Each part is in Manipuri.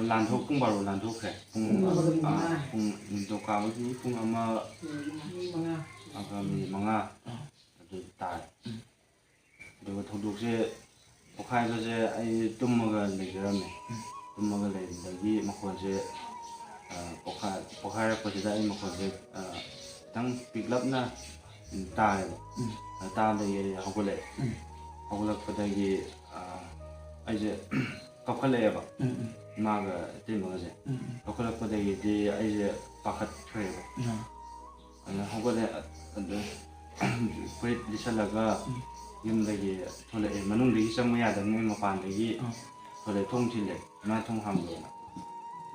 ꯂꯥꯟꯊꯣꯛ ꯄꯨꯡ 12 ꯂꯥꯟꯊꯣꯛꯈ꯭ꯔꯦ ꯄꯨꯡ ꯅꯤꯡꯊꯧꯀꯥꯕꯒꯤ ꯄꯨꯡ 1:05 ꯑꯗꯨ ꯇꯥꯔꯦ ꯑꯗꯨꯒ ꯊꯧꯗꯣꯛꯁꯦ ꯄꯣꯛꯈꯥꯏꯕꯁꯦ ꯑꯩ ꯇꯨꯝꯃꯒ ꯂꯩꯖꯔꯝꯃꯦ ꯇꯨꯝꯃꯒ ꯂꯩꯕꯗꯒꯤ ꯃꯈꯣꯟꯁꯦ ꯄꯣꯛꯈꯥꯏꯔꯛꯄꯁꯤꯗ ꯑꯩ ꯃꯈꯣꯟꯁꯦ ꯈꯤꯇꯪ ꯄꯤꯛꯂꯞꯅ ꯇꯥꯔꯦꯕ ꯇꯥꯕꯗꯒꯤ ꯑꯩ ꯍꯧꯒꯠꯂꯛꯄꯗꯒꯤ ꯑꯩꯁꯦ ꯀꯞꯈꯠꯂꯛꯑꯦꯕ ꯏꯃꯥꯒ ꯏꯇꯩꯃꯒꯁꯦ ꯀꯞꯈꯠꯂꯛꯄꯗꯒꯤꯗꯤ ꯑꯩꯁꯦ ꯄꯥꯈꯠꯈ꯭ꯔꯦꯕ ꯑꯗꯨꯅ ꯍꯧꯒꯠꯂꯦ ꯑꯗꯨ ꯐꯨꯔꯤꯠ ꯂꯤꯠꯁꯜꯂꯒ ꯌꯨꯝꯗꯒꯤ ꯊꯣꯛꯂꯛꯑꯦ ꯃꯅꯨꯡꯗꯒꯤ ꯆꯪꯕ ꯌꯥꯗꯕꯅꯤꯅ ꯃꯄꯥꯟꯗꯒꯤ ꯊꯣꯛꯂꯛꯑꯦ ꯊꯣꯡ ꯊꯤꯜꯂꯦ ꯏꯃꯥ ꯊꯣꯡ ꯍꯥꯡꯗꯣꯛꯑꯦꯅ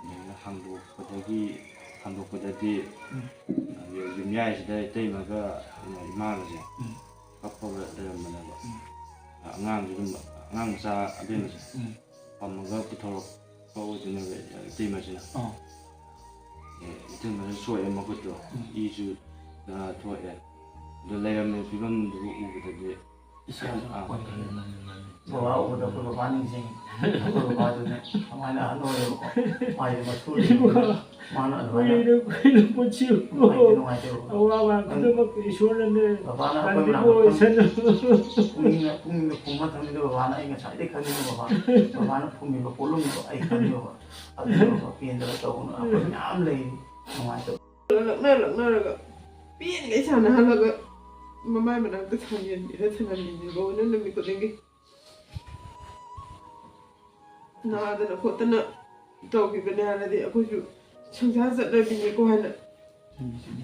ꯑꯗꯨꯃꯥꯏꯅ ꯍꯥꯡꯗꯣꯛꯄꯗꯗꯤ ꯌꯨꯝꯌꯥꯏꯁꯤꯗ ꯏꯇꯩꯃꯒ ꯏꯃꯥꯒꯁꯦ ꯀꯞꯄꯒ ꯂꯩꯔꯝꯕꯅꯦꯕ ꯑꯉꯥꯡ ꯃꯆꯥ ꯑꯕꯦꯝꯃꯁꯦ ꯄꯝꯃꯒ ꯄꯨꯊꯣꯔꯛꯄ ꯑꯣꯏꯗꯣꯏꯅꯦꯕ ꯏꯇꯩꯃꯁꯤꯅ ꯏꯇꯩꯃꯁꯨ ꯁꯣꯛꯑꯦ ꯃꯈꯨꯠꯇꯣ ꯏꯁꯨ ꯊꯣꯛꯑꯦ ꯑꯗꯨ ꯂꯩꯔꯝꯃꯦ ꯐꯤꯕꯝꯗꯨꯕꯨ ꯎꯕꯗꯗꯤ ꯕꯕꯥ ꯎꯕꯗ ꯑꯩꯈꯣꯏ ꯕꯕꯥ ꯅꯤꯡꯁꯤꯡꯉꯤ ꯑꯩꯈꯣꯏ ꯕꯕꯥꯗꯨꯅ ꯀꯃꯥꯏꯅ ꯑꯍꯜ ꯑꯣꯏꯔꯦꯕꯀꯣ ꯃꯥꯒꯤ ꯃꯁꯨ ꯃꯥꯅ ꯑꯗꯨꯃꯥꯏꯅ ꯅꯨꯡꯉꯥꯏꯇꯦꯕ ꯕꯕꯥꯅ ꯑꯩꯈꯣꯏ ꯄꯨꯛꯅꯤꯡꯗ ꯐꯨꯝꯕ ꯊꯝꯃꯤꯗ ꯕꯕꯥꯅ ꯑꯩ ꯉꯁꯥꯏꯗꯩ ꯈꯪꯉꯤꯅꯦ ꯕꯕꯥꯅ ꯐꯨꯝꯃꯤꯕ ꯄꯣꯠꯂꯨꯝꯗꯣ ꯑꯩ ꯈꯪꯉꯦꯕ ꯑꯗꯨꯅ ꯄꯦꯟꯗꯕ ꯇꯧꯒꯅꯨ ꯑꯩꯈꯣꯏ ꯃꯌꯥꯝ ꯂꯩꯔꯤ ꯅꯨꯡꯉꯥꯏꯇꯕ ꯂꯛꯅꯔꯒ ꯄꯦꯟꯒꯩ ꯁꯥꯟꯅꯍꯜꯂꯒ ꯃꯃꯥꯏ ꯃꯅꯥꯛꯇ ꯁꯥꯟꯅꯃꯤꯟꯅꯕ ꯑꯣꯏꯅ ꯅꯨꯃꯤꯠ ꯈꯨꯗꯤꯡꯒꯤ ꯅꯥꯗꯅ ꯈꯣꯠꯇꯅ ꯇꯧꯈꯤꯕꯅꯦ ꯍꯥꯏꯔꯗꯤ ꯑꯩꯈꯣꯏꯁꯨ ꯁꯪꯁꯥꯔ ꯆꯠꯅꯕꯤꯅꯦꯀꯣ ꯍꯥꯏꯅ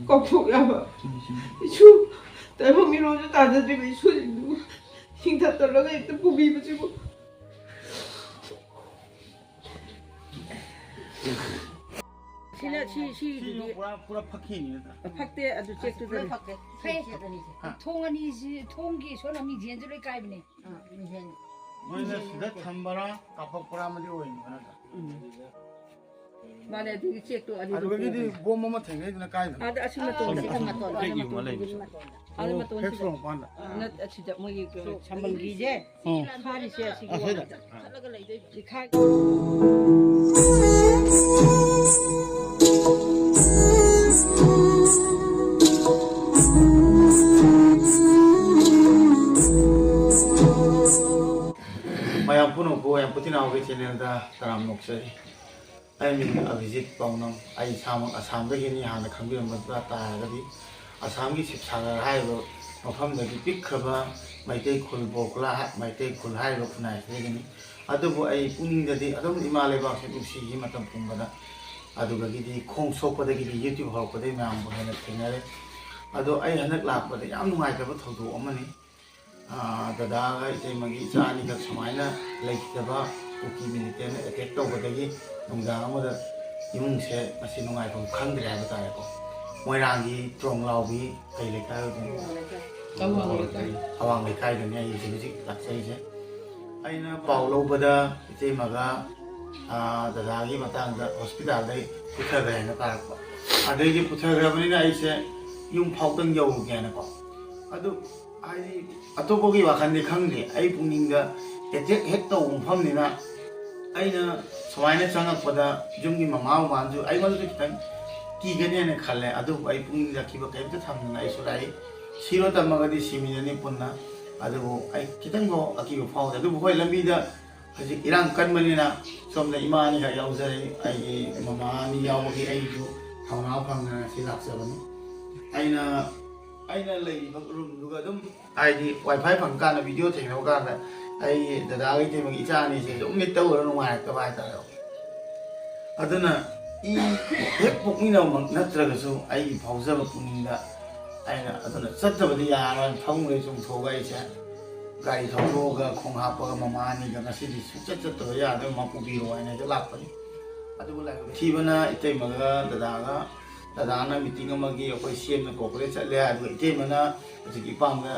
ꯀꯥꯎꯊꯣꯛ ꯌꯥꯕ ꯏꯁꯨ ꯇꯥꯏꯕꯪ ꯃꯤꯔꯣꯜꯁꯨ ꯇꯥꯖꯗ꯭ꯔꯤꯕ ꯏꯁꯨꯁꯤꯡꯗꯨ ꯍꯤꯡꯊꯠꯇꯂꯒ ꯍꯦꯛꯇ ꯄꯨꯕꯤꯕꯁꯤꯕꯨ पूरा फकी फक्ते अदु चेक टू द फक्ते थोंग अनि थोंगी सोना मी जेन जले काय बने मोइना सिदा थंबरा कापक पुरा मदि ओइनि बना माने दि चेक टू अनि अदुगि बोम म थेंगे न काय अद असि मतोन अद मतोन फेक्स रो पान न असि द मोगी संबल गी जे खारी से असि गो खलगा लैदे खा Mayam puno ko yang putin awge channel da taram noksari ai min Abhijit Pawnam ai samang Assam da hini hana khangbiram ba ta gadi Assam gi sip sagar hai ro mafam da gi pik khaba maitei khul bokla maitei khul hai ro khunai segini adubu ai puning da di adum imale ba se usi gi matam pumba da adu ga gi di khong sok pa da gi di YouTube hok pa da myam bo hena thinare adu ai hanak lak pa da yam nungai ta ba thodu amani दादा इतमगी चानी का समायना लेखितब उकी मिलिटेन अटैक तौबदगी नुंगांग इमुंग से मसी नुंगाइफम खंद्रे हाइबा तारेको मोइरांगी त्रोंगलाउबी कई लेखाय अवांग लेखाय दनि आई जिबिजि लाक्सैजे आइना पाउ लौबदा इतमगा दादागी मतंगदा हॉस्पिटल दai पुथगरे ना तारकबा अदैगी पुथगरबनिना आइसे युम फाउतंग यौगेना को अदु आई अतोपगी वाखंदे खंगदे आई पुनिंगदा एटेक हेक तो मफमनिना आइना समायना चंगकपदा जुमगी ममाव मानजु आई मदु खितंग कीगने ने खले अदु आई पुनिंगदा खिबा कैबता थमना आई सुराई सिरो तमगदी सिमिननि पुन्ना अदु आई खितंग गो अकीबो फाउ अदु होय लंबीदा हजि इरांग कनमनिना सोमदा इमानी हा याउजरे आई ममानी यावगी आइजु थावना फंगना सिलाक्सबनि आइना आइना लेइबा रूम दुगा दम आइदि वाईफाई फंकान वीडियो थेंगनो कान आई दादा गे तेमग इचानी से दम मिट तवर नुवाय त बाय तारो अदुना इ हेक पोकमिना मग नत्रगसु आई फाउजब पुनिंदा आइना अदुना सत्तबदि यारा थौंगे सुम थोगा इसे गाड़ी थौरोगा खोंग हापगा ममानी गा नसिदि सुचत चत याद मपुबिरो आइना ज लापनि अदुगु लाग थिबना इतैमगा दादागा दादाना मीटिंग अमगी अखोय सेमना कोपरेट चले अदु इतैमना हजिकि पामना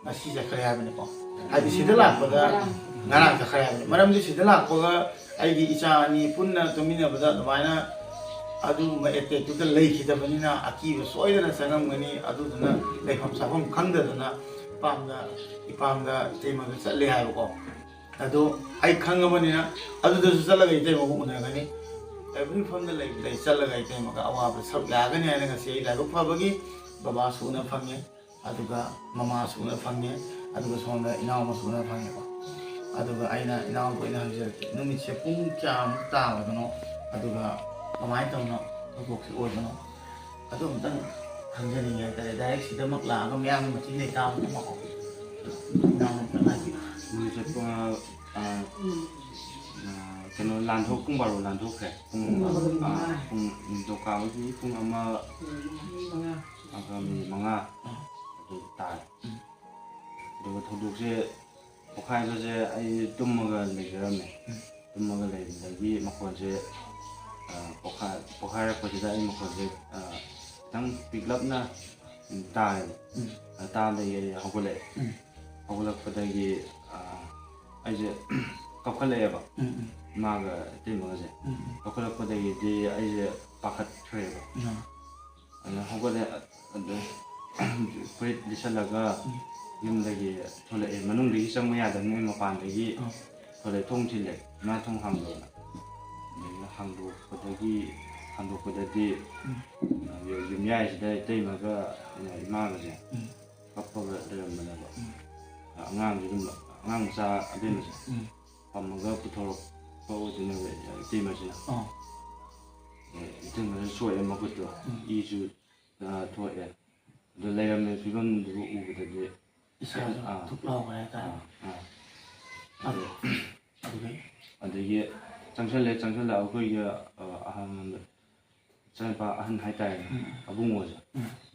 ngasi jakhare habne ko hadi sida lakpada ngara jakhare habne maramdi sida lakpaga aigi icha ani punna tumina bada damaina adu ma ete tu da lei khidabanina akiba soidana sangamgani adu dana lekham sabam khangdadana ipamda temaga challe haibo ko adu ai khangabanina adu da chalaga itemaga unagani every family lay chalaga ite maka awa sab lagani ana ngasi lagu phabagi baba suna phange aduga mama suna phange aduga sonda inaw ma suna phange ba aduga aina inaw ko ina hajir numi se pung kyam ta wadano aduga amai tawna bok si odano adum tan hanjani ya tare direct sida mak la ga myang ma chi nei tam ma ko naw ta na ki Mình sẽ cái nó làm thuốc cũng bảo làm thuốc kệ cũng đầu cao cái cũng ama agami manga itu tai rồi thâu được sẽ có khai cho sẽ ai tum mà cái này cái này tum mà cái này là gì mà còn sẽ có khai ra có thể ai mà còn sẽ tăng pick up na tai tai này học cái này học cái này ai sẽ học cái này ba maga tin mo je okala ko dai di ai pakat thre ba ana hogale ade pret disalaga yum dagi thole e manung dagi samya da ne ma pan dagi thole thong thile na thong hang do na hang do ko dagi yum ya is dai tai ma ga ma ga je kappa ga de ma na ba ngang sa ade ma je pamaga puthoro ko de ne ti ma je 이때는 소에 먹었죠. 2주 토에 레이엄의 비건도 우거든요. 아, 독라고 해야 이게 장설래 하고 이게 한 전파 한 하이타이 아붕어죠.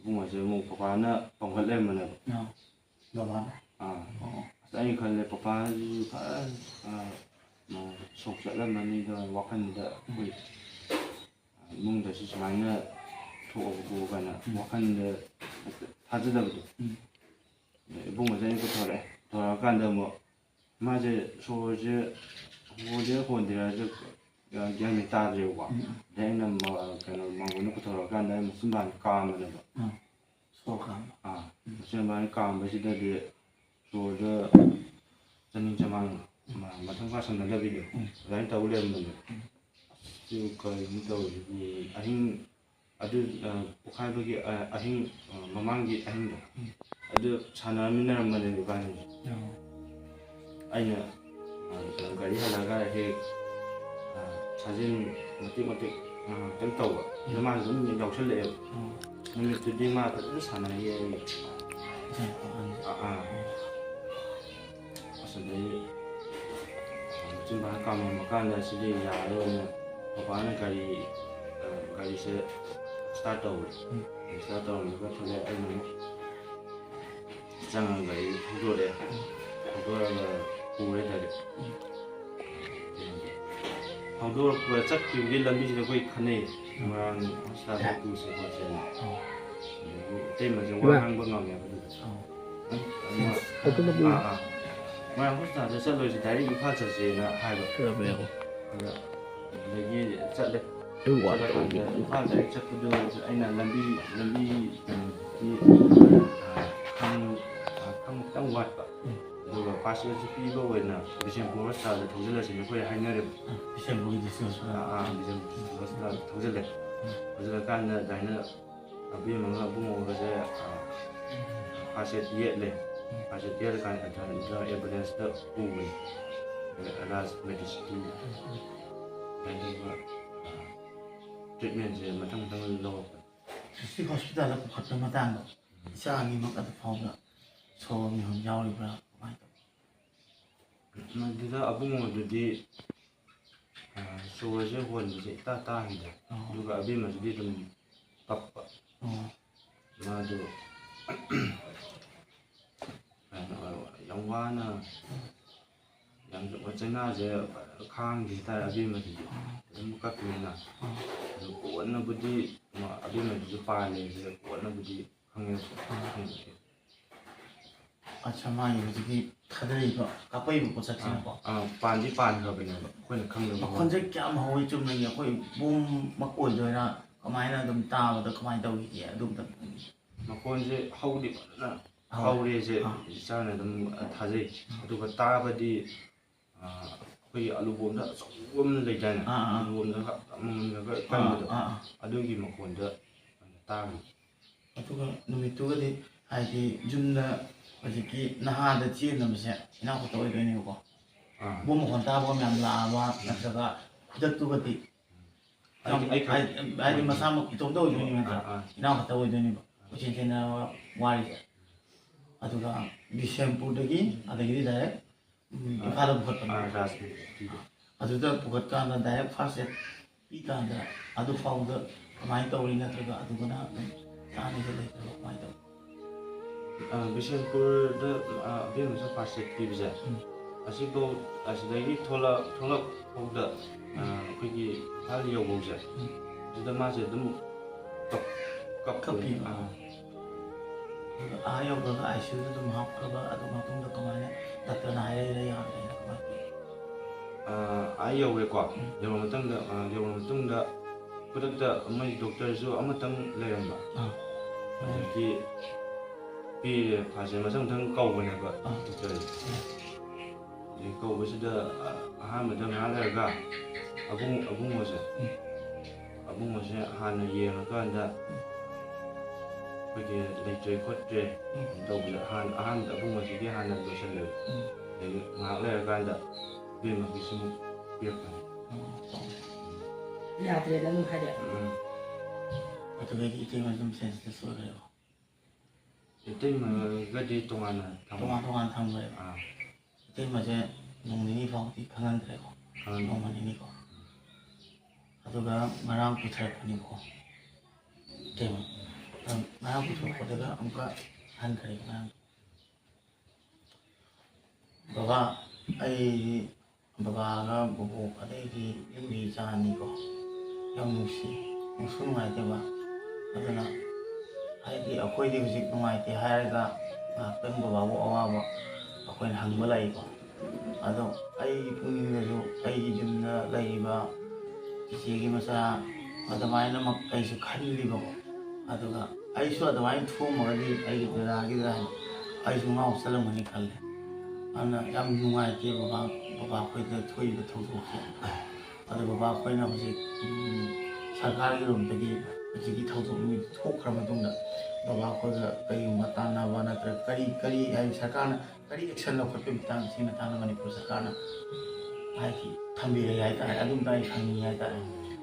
아붕어죠. 뭐 바바나 봉걸래면은 너만 아니 근데 바바지 뭐 속절라면은 와칸다 그 뭔가 시스마이나 토고 가나 와칸다 하즈다도 뭔가 전에 부터래 돌아간다 뭐 맞아 소지 오제 혼데라 저 양이 따지고 내는 뭐 그런 망고는 돌아간다 무슨 말 까면은 소감 무슨 말 까면서도 소저 전인자만 마찬 가서는 비디오 라인 타올려면 이 아힘 아주 복합하게 아힘 마망기 아힘도 아주 산화민이라는 말을 많이 아니야 가리 하다가 해 사진 어떻게 좀 떠와 이만 좀 역설래요 근데 그때만 그 산화에 어서네 좀 바까면 막간다 시리 야로 바바는 가리세 스타트 오브 그 전에 아니면 장한 가리 도도라가 고래다리 도도 그 짝기 우리 람비지도 거의 칸에 뭐랑 스타트 구스 거잖아 때문에 좀 왕한 거 나오냐 뭐랑 호스타도 설로지 다리 파쳐지나 하고 그러면 여기 짤래 이거 파데 짝도 아이나 람비 강 왔다 그리고 파시가 피고 왜나 비신 보스타도 도질러지는 거에 하이나를 비신 보기 됐어 비신 보스타 도질래 도질러 간다 다이나 아비만 부모가 제 파시 예래 파시 예를 간다 저 에비던스도 보고 라스 메디시티 트리트먼트 마땅한 로 시 호스피탈에 갔던 마당 이상이 막 가도 파우가 처음이 한 야오리브라 많이 근데 아붕어들이 소외제 혼지 따따한데 누가 아비마들이 좀 바빠 나도 영화나 양쪽 어쩌나 제 강기 다 아비마들이 좀 깎이나 원나 부디 뭐 아비마들이 빠네 제 원나 부디 강해서 아참아이 저기 다들 이거 까빠이 먹고 잤지나 봐. 반지 반하거든요. 그건 강도. 컨셉 참 하고 좀 내가 거의 몸 막고 있어야 그만이나 좀 따고도 그만 더기게 좀더 막건지 하우리 나 하우리 이제 있잖아요. 좀 다지. 그리고 따버디 ꯑꯩꯈꯣꯏꯒꯤ ꯑꯂꯨꯕꯣꯝꯗ ꯑꯆꯧꯕ ꯑꯃ ꯂꯩꯗꯥꯏꯅꯦ ꯑꯂꯨꯕꯣꯝꯗ ꯑꯃꯃꯝꯒ ꯀꯟꯕꯗꯣ ꯑꯗꯨꯒꯤ ꯃꯈꯣꯟꯗ ꯇꯥꯈꯤ ꯑꯗꯨꯒ ꯅꯨꯃꯤꯠꯇꯨꯒꯗꯤ ꯍꯥꯏꯗꯤ ꯌꯨꯝꯗ ꯍꯧꯖꯤꯛꯀꯤ ꯅꯍꯥꯗ ꯆꯦꯟꯅꯕꯁꯦ ꯏꯅꯥꯎ ꯈꯛꯇ ꯑꯣꯏꯗꯣꯏꯅꯦꯕꯀꯣ ꯕꯣꯝ ꯃꯈꯣꯟ ꯇꯥꯕꯒ ꯃꯌꯥꯝ ꯂꯥꯛꯑꯕ ꯅꯠꯇ꯭ꯔꯒ ꯈꯨꯗꯛꯇꯨꯒꯗꯤ ꯍꯥꯏꯗꯤ ꯃꯁꯥꯃꯛ ꯏꯇꯣꯝꯇ ꯑꯣꯏꯗꯣꯏꯅꯦꯕ ꯅꯠꯇ꯭ꯔꯥ ꯏꯅꯥꯎ ꯈꯛꯇ ꯑꯣꯏꯗꯣꯏꯅꯦꯕ ꯀꯣꯏꯆꯦꯟ ꯆꯦꯟꯅꯕ ꯋꯥꯔꯤꯁꯦ ꯑꯗꯨꯒ ꯕꯤꯁꯦꯝꯄꯨꯔꯗꯒꯤ ꯑꯗꯒꯤꯗꯤ ꯗꯥꯏꯔꯦꯛ ꯏꯝꯐꯥꯜꯗ ꯄꯨꯈꯠꯄꯅꯦ ꯑꯗꯨꯗ ꯄꯨꯈꯠꯀꯥꯟꯗ ꯗꯥꯏꯔꯦꯛ ꯐꯥꯔꯁ ꯑꯦꯗ ꯄꯤꯀꯥꯟꯗ ꯑꯗꯨ ꯐꯥꯎꯗ ꯀꯃꯥꯏꯅ ꯇꯧꯔꯤ ꯅꯠꯇ꯭ꯔꯒ ꯑꯗꯨꯒꯅ ꯑꯗꯨꯝ ꯆꯥꯅꯤꯁꯦ ꯂꯩꯇ꯭ꯔꯕ ꯀꯃꯥꯏꯅ ꯇꯧꯋꯤ ꯕꯤꯁꯦꯝꯄꯨꯔꯗ ꯑꯕꯦꯝꯃꯁꯨ ꯐꯥꯔꯁ ꯑꯦꯗ ꯄꯤꯕꯁꯦ ꯑꯁꯤꯐꯥꯎ ꯑꯁꯤꯗꯒꯤ ꯊꯣꯛꯂꯛꯐꯥꯎꯗ ꯑꯩꯈꯣꯏꯒꯤ ꯏꯝꯐꯥꯜ ꯌꯧꯐꯧꯁꯦ ꯑꯗꯨꯗ ꯃꯥꯁꯦ ꯑꯗꯨꯝ ꯀꯞꯄꯤ ꯌꯧꯈ꯭ꯔꯒ ꯑꯥꯏ ꯁꯤ ꯌꯨꯗ ꯑꯗꯨꯝ ꯍꯥꯞꯈ꯭ꯔꯒ ꯑꯗꯨ ꯃꯇꯨꯡꯗ ꯀꯃꯥꯏꯅ ꯗꯥꯛꯇꯔꯅ ꯍꯥꯏꯔꯛꯏꯔ ꯌꯥꯗ꯭ꯔꯦꯅ ꯀꯃꯥꯏꯅ ꯌꯧꯔꯦꯀꯣ ꯌꯧꯔ ꯃꯇꯨꯡꯗ ꯈꯨꯗꯛꯇ ꯃꯣꯏ ꯗꯣꯛꯇꯔꯁꯨ ꯑꯃꯇꯪ ꯂꯩꯔꯝꯕ ꯑꯗꯒꯤ ꯄꯤꯔꯦ ꯐꯥꯁꯦ ꯃꯊꯪ ꯀꯧꯕꯅꯦꯕ ꯗꯣꯛꯇꯔꯁꯦ ꯑꯗꯒꯤ ꯀꯧꯕꯁꯤꯗ ꯑꯍꯥꯟꯕꯗ ꯉꯥꯏꯍꯥꯛ ꯂꯩꯔꯒ ꯑꯕꯨꯡꯉꯣꯁꯦ ꯍꯥꯟꯅ ꯌꯦꯡꯉꯀꯥꯟꯗ ꯑꯩꯈꯣꯏꯒꯤ ꯂꯩꯇ꯭ꯔꯦ ꯈꯣꯠꯇ꯭ꯔꯦ ꯇꯧꯕꯗ ꯑꯍꯥꯟꯕꯗ ꯑꯕꯨꯡꯉꯣꯁꯤꯗꯤ ꯍꯥꯟꯅ ꯂꯣꯏꯁꯤꯜꯂꯦꯕ ꯑꯗꯒꯤ ꯉꯥꯏꯍꯥꯛ ꯂꯩꯔꯀꯥꯟꯗ ꯑꯕꯦꯝꯃꯒꯤꯁꯨ ꯑꯃꯨꯛ ꯄꯤꯔꯛꯄꯅꯤ ꯌꯥꯗ꯭ꯔꯦꯅ ꯑꯗꯨꯝ ꯍꯥꯏꯔꯛꯑꯦ ꯑꯗꯨꯗꯒꯤ ꯏꯇꯩꯃ ꯑꯗꯨꯝ ꯁꯦꯟꯁꯂꯦꯁ ꯑꯣꯏꯈ꯭ꯔꯦꯕ ꯏꯇꯩꯃꯒꯗꯤ ꯇꯣꯉꯥꯟꯅ ꯊꯝꯈ꯭ꯔꯦꯕ ꯏꯇꯩꯃꯁꯦ ꯅꯣꯡ ꯅꯤꯅꯤ ꯐꯥꯎꯗꯤ ꯈꯪꯍꯟꯗ꯭ꯔꯦꯀꯣ ꯅꯣꯡꯃ ꯅꯤꯅꯤꯀꯣ ꯑꯗꯨꯒ ꯉꯔꯥꯡ ꯄꯨꯊꯔꯛꯄꯅꯤꯀꯣ ꯏꯇꯩꯃ ꯉꯔꯥꯡ ꯄꯨꯊꯣꯔꯛꯄꯗꯒ ꯑꯃꯨꯛꯀ ꯍꯟꯈ꯭ꯔꯦ ꯉꯔꯥꯡ ꯕꯕꯥ ꯑꯩꯗꯤ ꯕꯕꯥꯒ ꯕꯣꯕꯣꯛ ꯑꯗꯩꯗꯤ ꯌꯨꯝꯒꯤ ꯏꯆꯥꯅꯤꯀꯣ ꯌꯥꯝ ꯅꯨꯡꯁꯨ ꯅꯨꯡꯉꯥꯏꯇꯦꯕ ꯑꯗꯨꯅ ꯍꯥꯏꯗꯤ ꯑꯩꯈꯣꯏꯗꯤ ꯍꯧꯖꯤꯛ ꯅꯨꯡꯉꯥꯏꯇꯦ ꯍꯥꯏꯔꯒ ꯉꯥꯏꯍꯥꯛꯇꯪ ꯕꯕꯥꯕꯨ ꯑꯋꯥꯕ ꯑꯩꯈꯣꯏꯅ ꯍꯪꯕ ꯂꯥꯛꯏꯀꯣ ꯑꯗꯣ ꯑꯩꯒꯤ ꯄꯨꯛꯅꯤꯡꯗꯁꯨ ꯑꯩꯒꯤ ꯌꯨꯝꯗ ꯂꯩꯔꯤꯕ ꯆꯤꯆꯦꯒꯤ ꯃꯆꯥ ꯑꯗꯨꯃꯥꯏꯅꯃꯛ ꯑꯩꯁꯨ ꯈꯜꯂꯤꯕꯀꯣ ꯑꯗꯨꯒ ꯑꯩꯁꯨ ꯑꯗꯨꯃꯥꯏꯅ ꯊꯣꯝꯃꯒꯗꯤ ꯑꯩꯒꯤ ꯗꯗꯥꯒꯤꯗ ꯑꯩꯁꯨ ꯉꯥꯎ ꯆꯠꯂꯝꯒꯅꯤ ꯈꯜꯂꯦ ꯑꯗꯨꯅ ꯌꯥꯝ ꯅꯨꯡꯉꯥꯏꯇꯦ ꯕꯕꯥ ꯑꯩꯈꯣꯏꯗ ꯊꯣꯛꯏꯕ ꯊꯧꯗꯣꯛꯁꯦ ꯑꯗꯨ ꯕꯕꯥ ꯑꯩꯈꯣꯏꯅ ꯍꯧꯖꯤꯛ ꯁꯔꯀꯥꯔꯒꯤꯔꯣꯝꯗꯒꯤ ꯍꯧꯖꯤꯛꯀꯤ ꯊꯧꯗꯣꯛ ꯅꯨꯃꯤꯠ ꯊꯣꯛꯈ꯭ꯔ ꯃꯇꯨꯡꯗ ꯕꯕꯥ ꯑꯩꯈꯣꯏꯒ ꯀꯔꯤꯒꯨꯝꯕ ꯇꯥꯟꯅꯕ ꯅꯠꯇ꯭ꯔꯒ ꯀꯔꯤ ꯍꯥꯏꯗꯤ ꯁꯔꯀꯥꯔꯅ ꯀꯔꯤ ꯑꯦꯛꯁꯟ ꯂꯧꯈꯠꯄꯒꯤ ꯃꯇꯥꯡꯁꯤ ꯃꯇꯥꯡꯗ ꯃꯅꯤꯄꯨꯔ ꯁꯔꯀꯥꯔꯅ ꯍꯥꯏꯗꯤ ꯊꯝꯕꯤꯔꯦ ꯍꯥꯏꯇꯥꯔꯦ ꯑꯗꯨꯝꯇ ꯑꯩ ꯈꯪꯅꯤꯡꯉꯤ ꯍꯥꯏꯇꯥꯔꯦ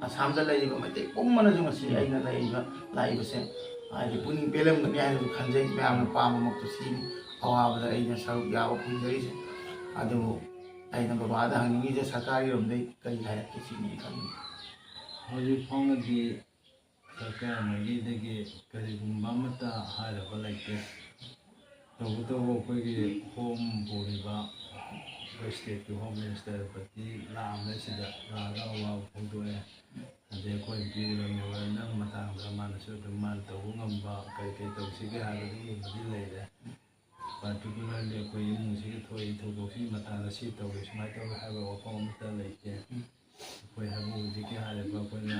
ꯑꯁꯥꯝꯗ ꯂꯩꯔꯤꯕ ꯃꯩꯇꯩ ꯄꯨꯝꯕꯅꯁꯨ ꯉꯁꯤ ꯑꯩꯅ ꯂꯥꯛꯏꯕꯁꯦ ꯍꯥꯏꯗꯤ ꯄꯨꯛꯅꯤꯡ ꯄꯦꯜꯂꯝꯒꯅꯤ ꯍꯥꯏꯅꯁꯨ ꯈꯟꯖꯩ ꯃꯌꯥꯝꯅ ꯄꯥꯝꯕꯃꯛꯇꯨ ꯁꯤꯅꯤ ꯑꯋꯥꯕꯗ ꯑꯩꯅ ꯁꯔꯨꯛ ꯌꯥꯕ ꯐꯪꯖꯔꯤꯁꯦ ꯑꯗꯨꯕꯨ ꯑꯩꯅ ꯕꯕꯥꯗ ꯍꯪꯅꯤꯡꯉꯤꯁꯦ ꯁꯔꯀꯥꯔꯒꯤꯔꯣꯝꯗꯩ ꯀꯔꯤ ꯍꯥꯏꯔꯛꯀꯦ ꯁꯤꯅꯤ ꯈꯪꯅꯤꯡꯉꯤ ꯍꯧꯖꯤꯛ ꯐꯥꯎꯕꯗꯤ ꯁꯔꯀꯥꯔꯗꯒꯤ ꯀꯔꯤꯒꯨꯝꯕ ꯑꯃꯠꯇ ꯍꯥꯏꯔꯕ ꯂꯩꯇꯦ ꯇꯧꯕꯇꯕꯨ ꯑꯩꯈꯣꯏꯒꯤ ꯍꯣꯝ ꯄꯨꯔꯤꯕ ꯑꯩꯈꯣꯏ ꯁ꯭ꯇꯦꯠꯀꯤ ꯍꯣꯝ ꯃꯤꯅꯤꯁꯇꯔ ꯄꯥꯔꯇꯤ ꯂꯥꯛꯑꯝꯃꯦ ꯁꯤꯗ ꯂꯥꯛꯑꯒ ꯑꯋꯥꯕ ꯐꯣꯡꯗꯣꯛꯑꯦ ꯑꯗꯩ ꯑꯩꯈꯣꯏ ꯄꯤꯔꯤꯕ ꯃꯦꯃꯣꯔꯦꯟꯗꯝ ꯃꯇꯥꯡꯗ ꯃꯥꯅꯁꯨ ꯑꯗꯨꯝ ꯃꯥꯅ ꯇꯧꯕ ꯉꯝꯕ ꯀꯔꯤ ꯇꯧꯁꯤꯒꯦ ꯍꯥꯏꯕꯗꯨꯒꯨꯝꯕꯗꯤ ꯂꯩꯔꯦ ꯄꯥꯔꯇꯤꯀꯨꯂꯔꯂꯤ ꯑꯩꯈꯣꯏ ꯏꯃꯨꯡꯁꯤꯒꯤ ꯊꯣꯛꯏ ꯊꯧꯗꯣꯛꯁꯤꯒꯤ ꯃꯇꯥꯡꯗ ꯁꯤ ꯇꯧꯋꯤ ꯁꯨꯃꯥꯏꯅ ꯇꯧꯋꯤ ꯍꯥꯏꯕ ꯋꯥꯐꯝ ꯑꯃꯠꯇ ꯂꯩꯇꯦ ꯑꯩꯈꯣꯏ ꯍꯥꯏꯕꯨ ꯍꯧꯖꯤꯛꯀꯤ ꯍꯥꯏꯔꯤꯕ ꯑꯩꯈꯣꯏꯅ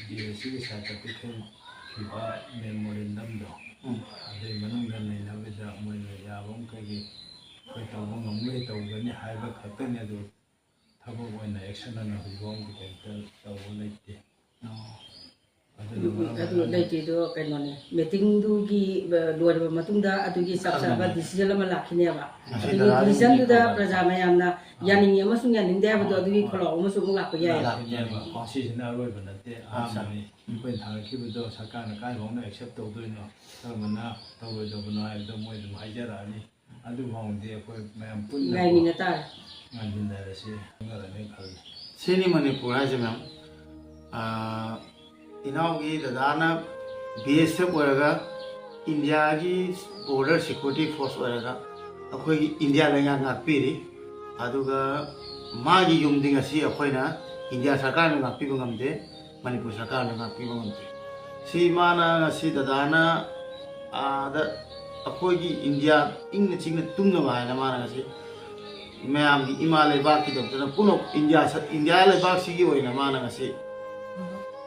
DSCꯒꯤ ꯁꯥꯏꯠꯇ ꯄꯤꯈꯤꯕ ꯃꯦꯃꯣꯔꯦꯟꯗꯝꯗꯣ ꯑꯗꯨꯒꯤ ꯃꯅꯨꯡꯗ ꯅꯩꯅꯕꯗ ꯃꯣꯏꯅ ꯌꯥꯕ ꯃꯈꯩꯒꯤ ꯑꯩꯈꯣꯏ ꯇꯧꯕ ꯉꯝꯒꯅꯤ ꯇꯧꯒꯅꯤ ꯍꯥꯏꯕ ꯈꯛꯇꯅꯤ ꯑꯗꯨ ꯊꯕꯛ ꯑꯣꯏꯅ ꯑꯦꯛꯁꯟ ꯑꯣꯏꯅ ꯍꯧꯖꯤꯛꯐꯥꯎꯒꯤ ꯀꯩꯝꯇ ꯇꯧꯕ ꯂꯩꯇꯦ ꯑꯗꯨ ꯂꯩꯇꯦꯗꯣ ꯀꯩꯅꯣꯅꯦ ꯃꯤꯇꯤꯡꯗꯨꯒꯤ ꯂꯣꯏꯔꯕ ꯃꯇꯨꯡꯗ ꯑꯗꯨꯒꯤ ꯆꯞ ꯆꯥꯕ ꯗꯤꯁꯤꯖꯟ ꯑꯃ ꯂꯥꯛꯈꯤꯅꯦꯕ ꯑꯗꯨꯒꯤ ꯗꯤꯁꯤꯖꯟꯗꯨꯗ ꯄ꯭ꯔꯖꯥ ꯃꯌꯥꯝꯅ ꯌꯥꯅꯤꯡꯉꯤ ꯑꯃꯁꯨꯡ ꯌꯥꯅꯤꯡꯗꯦ ꯍꯥꯏꯕꯗꯣ ꯑꯗꯨꯒꯤ ꯈꯣꯜꯂꯥꯎ ꯑꯃꯁꯨ ꯑꯃꯨꯛ ꯂꯥꯛꯄ ꯌꯥꯏ ꯁꯤꯁꯤꯅ ꯑꯔꯣꯏꯕ ꯅꯠꯇꯦ ꯑꯍꯥꯟꯕꯅꯤ ꯑꯩꯈꯣꯏꯅ ꯊꯥꯡꯒꯠꯈꯤꯕꯗꯣ ꯁꯔꯀꯥꯔꯅ ꯀꯥꯏꯐꯥꯎꯅ ꯑꯦꯛꯁꯦꯞ ꯇꯧꯗꯣꯏꯅꯣ ꯀꯔꯝꯕꯅ ꯇꯧꯔꯣꯏꯗꯕꯅꯣ ꯍꯥꯏꯕꯗꯣ ꯃꯣꯏ ꯑꯗꯨꯝ ꯍꯥꯏꯖꯔꯛꯑꯅꯤ ꯑꯗꯨꯐꯥꯎꯗꯤ ꯑꯩꯈꯣꯏ ꯃꯌꯥꯝ ꯄꯨꯟꯅ ꯉꯥꯏꯃꯤꯟꯅ ꯇꯥꯔꯦ ꯉꯥꯏꯃꯤꯟꯅꯔꯁꯤ ꯈꯪꯅꯔꯅꯤ ꯈꯜꯂꯤ ꯁꯤꯅꯤ ꯃꯅꯤꯄꯨꯔ ꯍꯥꯏꯁꯦ ꯃꯌꯥꯝ ꯏꯅꯥꯎꯒꯤ ꯗꯗꯥꯅ BSF ꯑꯣꯏꯔꯒ ꯏꯟꯗꯤꯌꯥꯒꯤ ꯕꯣꯔꯗꯔ ꯁꯦꯀ꯭ꯌꯨꯔꯤꯇꯤ ꯐꯣꯔꯁ ꯑꯣꯏꯔꯒ ꯑꯩꯈꯣꯏꯒꯤ ꯏꯟꯗꯤꯌꯥ ꯂꯩꯉꯥꯛ ꯉꯥꯛꯄꯤꯔꯤ ꯑꯗꯨꯒ ꯃꯥꯒꯤ ꯌꯨꯝꯗꯤ ꯉꯁꯤ ꯑꯩꯈꯣꯏꯅ ꯏꯟꯗꯤꯌꯥ ꯁꯔꯀꯥꯔꯅ ꯉꯥꯛꯄꯤꯕ ꯉꯝꯗꯦ ꯃꯅꯤꯄꯨꯔ ꯁꯔꯀꯥꯔꯅ ꯉꯥꯛꯄꯤꯕ ꯉꯝꯗꯦ ꯁꯤ ꯃꯥꯅ ꯉꯁꯤ ꯗꯗꯥꯅ ꯑꯩꯈꯣꯏꯒꯤ ꯏꯟꯗꯤꯌꯥ ꯏꯪꯅ ꯆꯤꯡꯅ ꯇꯨꯝꯅꯕ ꯍꯥꯏꯅ ꯃꯥꯅ ꯉꯁꯤ ꯃꯌꯥꯝꯒꯤ ꯏꯃꯥ ꯂꯩꯕꯥꯛꯀꯤꯗꯃꯛꯇꯅ ꯄꯨꯟꯅ ꯏꯟꯗꯤꯌꯥ ꯂꯩꯕꯥꯛꯁꯤꯒꯤ ꯑꯣꯏꯅ ꯃꯥꯅ ꯉꯁꯤ